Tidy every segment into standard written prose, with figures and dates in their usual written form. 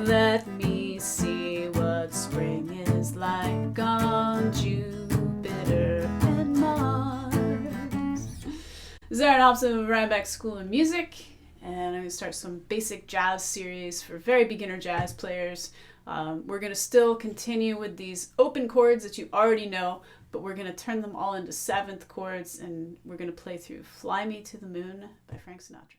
Let me see what spring is like on Jupiter and Mars. This is Aaron Hobson of Rhinebeck School of Music, and I'm going to start some basic jazz series for very beginner jazz players. We're going to still continue with these open chords that you already know, but we're going to turn them all into seventh chords, and we're going to play through Fly Me to the Moon by Frank Sinatra.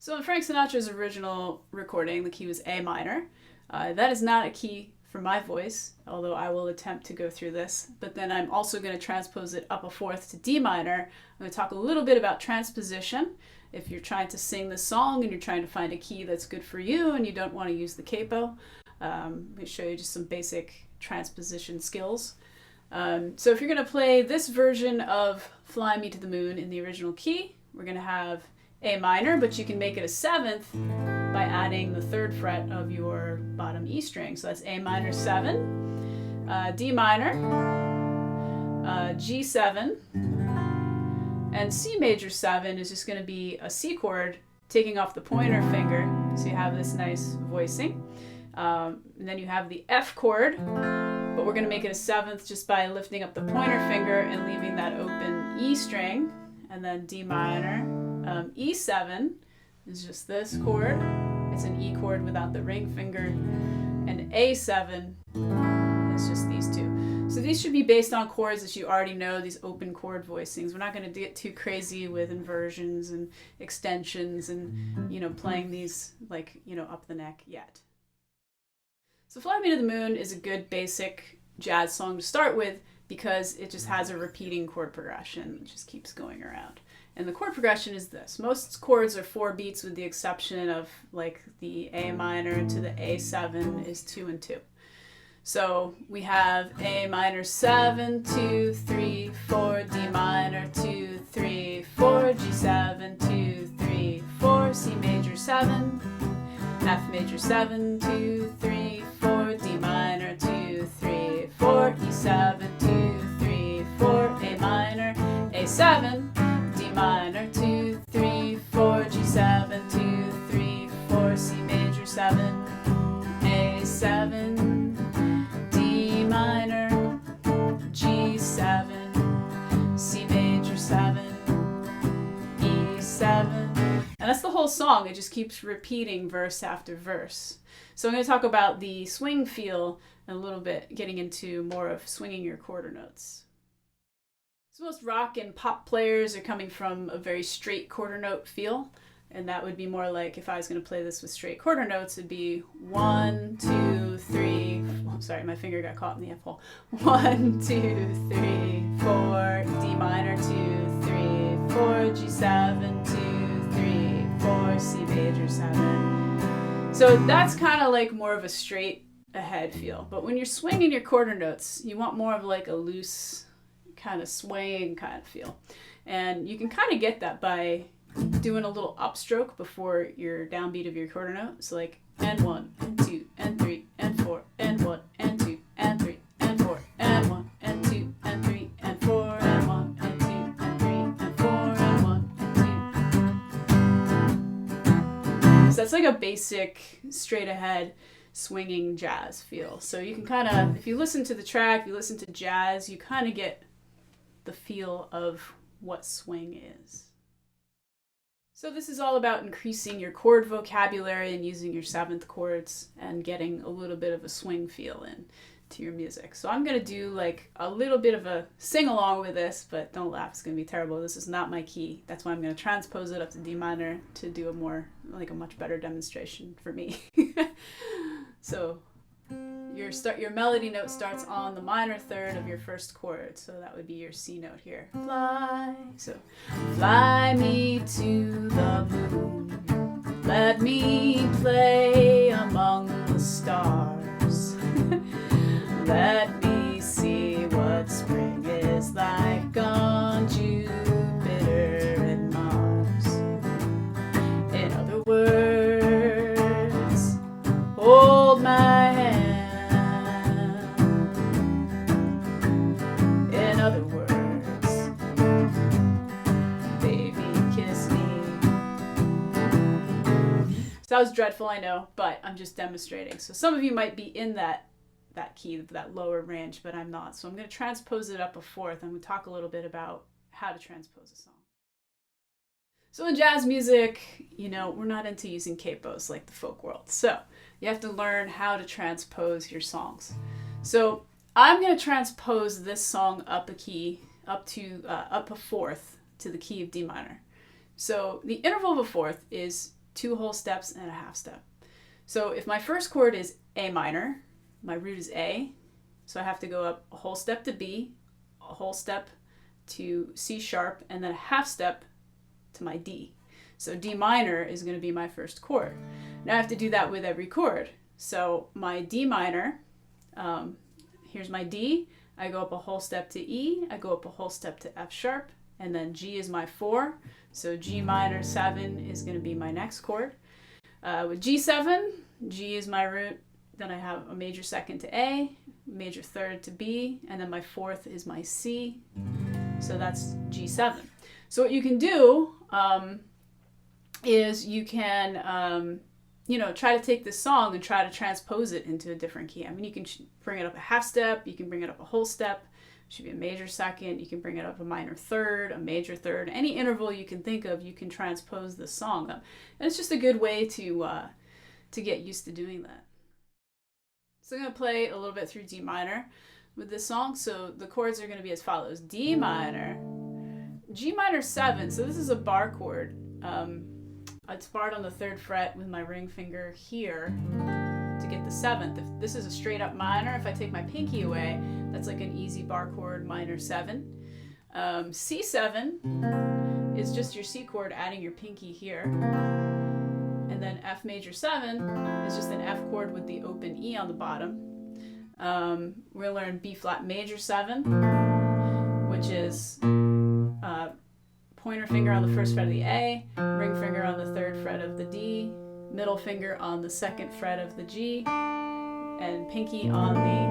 So in Frank Sinatra's original recording, the key was A minor. That is not a key for my voice, although I will attempt to go through this. But then I'm also going to transpose it up a fourth to D minor. I'm going to talk a little bit about transposition. If you're trying to sing this song and you're trying to find a key that's good for you and you don't want to use the capo, I'm going to show you just some basic transposition skills. So if you're going to play this version of Fly Me to the Moon in the original key, we're going to have A minor, but you can make it a seventh by adding the third fret of your bottom E string. So that's A minor 7, D minor, G7, and C major 7 is just going to be a C chord taking off the pointer finger, so you have this nice voicing. And then you have the F chord, but we're going to make it a seventh just by lifting up the pointer finger and leaving that open E string, and then D minor. E7 is just this chord. It's an E chord without the ring finger. And A7 is just these two. So these should be based on chords that you already know, these open chord voicings. We're not going to get too crazy with inversions and extensions and, playing these up the neck yet. So Fly Me to the Moon is a good basic jazz song to start with because it just has a repeating chord progression. It just keeps going around. And the chord progression is this. Most chords are 4 beats with the exception of the A minor to the A7 is 2 and 2. So we have A minor 7, 2, 3, 4, D minor 2, 3, 4, G7, 2, 3, 4, C major 7, F major 7, 2, 3, 4, D minor 2, 3, 4, E7, 2, 3, 4, A minor, A7, minor 2, 3, 4, G7, 2, 3, 4, C major 7, A7, D minor, G7, C major 7, E7. And that's the whole song. It just keeps repeating verse after verse. So I'm going to talk about the swing feel and a little bit getting into more of swinging your quarter notes. So most rock and pop players are coming from a very straight quarter note feel, and that would be more like if I was going to play this with straight quarter notes, it'd be 1, 2, 3. Oh, I'm sorry, my finger got caught in the F hole. 1, 2, 3, 4, D minor 2, 3, 4, G7, 2, 3, 4, C major 7. So that's kind of like more of a straight ahead feel. But when you're swinging your quarter notes, you want more of like a loose kind of swaying kind of feel. And you can kind of get that by doing a little upstroke before your downbeat of your quarter note. So like N1, N2, N3, N4, N1, N2, N3, N4, N1, N2, N3, N4, N1, N2, N3, N4, N1, N2. So that's like a basic straight ahead swinging jazz feel. So you can kind of, if you listen to the track, you listen to jazz, you kind of get the feel of what swing is. So this is all about increasing your chord vocabulary and using your seventh chords and getting a little bit of a swing feel in to your music. So I'm going to do like a little bit of a sing along with this, but don't laugh, it's going to be terrible. This is not my key. That's why I'm going to transpose it up to D minor to do a much better demonstration for me. So your melody note starts on the minor third of your first chord, so that would be your C note here. Fly, so fly me to the moon, let me play among the stars, let me see what spring is like on Jupiter and Mars. In other words, hold my hand. In other words, baby, kiss me. So was dreadful, I know, but I'm just demonstrating. So some of you might be in that key, that lower range, but I'm not. So I'm going to transpose it up a fourth. I'm going to talk a little bit about how to transpose a song. So in jazz music, we're not into using capos like the folk world. So you have to learn how to transpose your songs. So I'm going to transpose this song up a key, up a fourth to the key of D minor. So the interval of a fourth is 2 whole steps and a half step. So if my first chord is A minor, my root is A, so I have to go up a whole step to B, a whole step to C sharp, and then a half step to my D. So D minor is going to be my first chord. Now I have to do that with every chord. So my D minor, here's my D, I go up a whole step to E, I go up a whole step to F sharp, and then G is my 4. So G minor 7 is going to be my next chord. With G7, G is my root, then I have a major second to A, major third to B, and then my fourth is my C. So that's G7. So what you can do is you can, try to take this song and try to transpose it into a different key. I mean, you can bring it up a half step, you can bring it up a whole step, should be a major second, you can bring it up a minor third, a major third, any interval you can think of, you can transpose this song up. And it's just a good way to get used to doing that. So I'm going to play a little bit through D minor with this song. So the chords are going to be as follows: D minor, G minor 7, so this is a bar chord. It's barred on the 3rd fret with my ring finger here to get the 7th. If this is a straight up minor, if I take my pinky away, that's like an easy bar chord, minor 7. C7 is just your C chord adding your pinky here. And then F major 7 is just an F chord with the open E on the bottom. We're going to learn B flat major 7, which is pointer finger on the 1st fret of the A, ring finger on the 3rd fret of the D, middle finger on the 2nd fret of the G, and pinky on the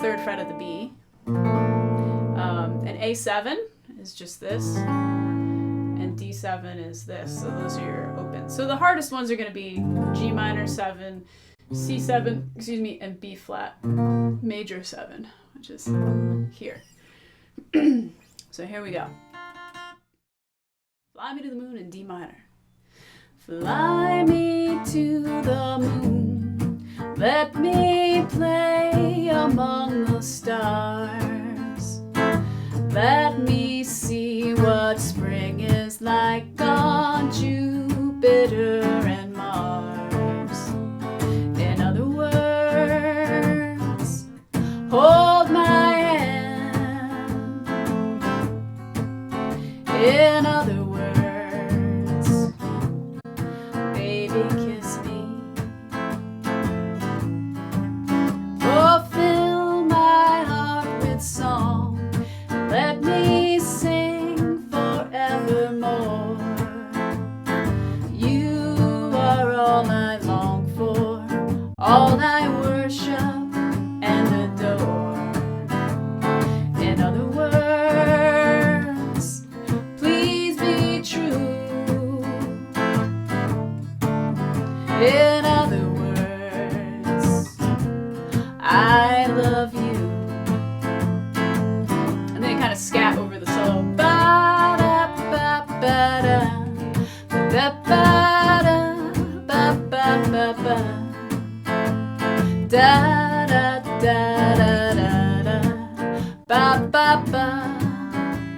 3rd fret of the B. And A7 is just this, and D7 is this. So those are your open. So the hardest ones are going to be G minor 7, C7, and B flat major 7, which is here. So here we go. Fly me to the moon in D minor. Fly me to the moon, let me play among the stars. Let me see what spring is like on Jupiter and Mars. In other words, hold my hand. In other words, baby, kiss me. Oh, fill my heart with song. Let me sing forevermore. You are all I long for, all I worship and adore. In other words, please be true. In other words, I love you. And then it kind of scat over the solo. Ba-da-ba-ba-da, ba-da-ba-da, ba-ba-ba-ba, da-da-da-da-da, ba-ba-ba,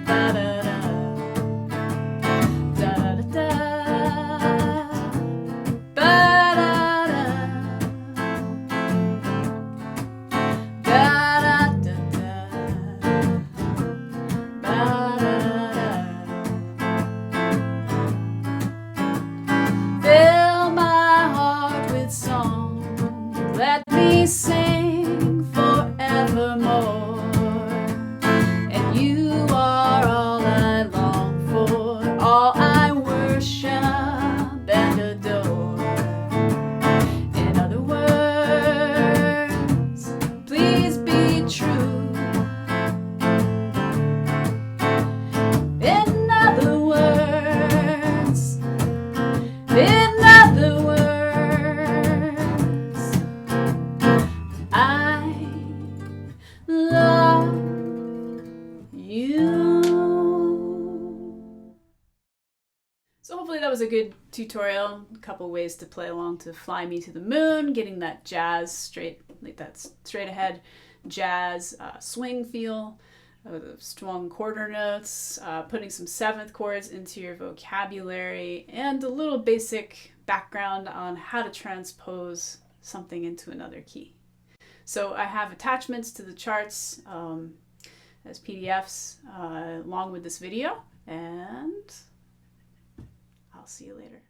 ba-da-da, da-da-da, ba-da-da, da-da-da-da, ba-da-da. Fill my heart with song, let me sing forevermore. And you are all I long for, all I worship and adore. In other words, please be true. In other words, in other words, was a good tutorial. A couple ways to play along to Fly Me to the Moon, getting that jazz straight, like that straight ahead jazz swing feel, the strong quarter notes, putting some seventh chords into your vocabulary, and a little basic background on how to transpose something into another key. So I have attachments to the charts as PDFs along with this video, and I'll see you later.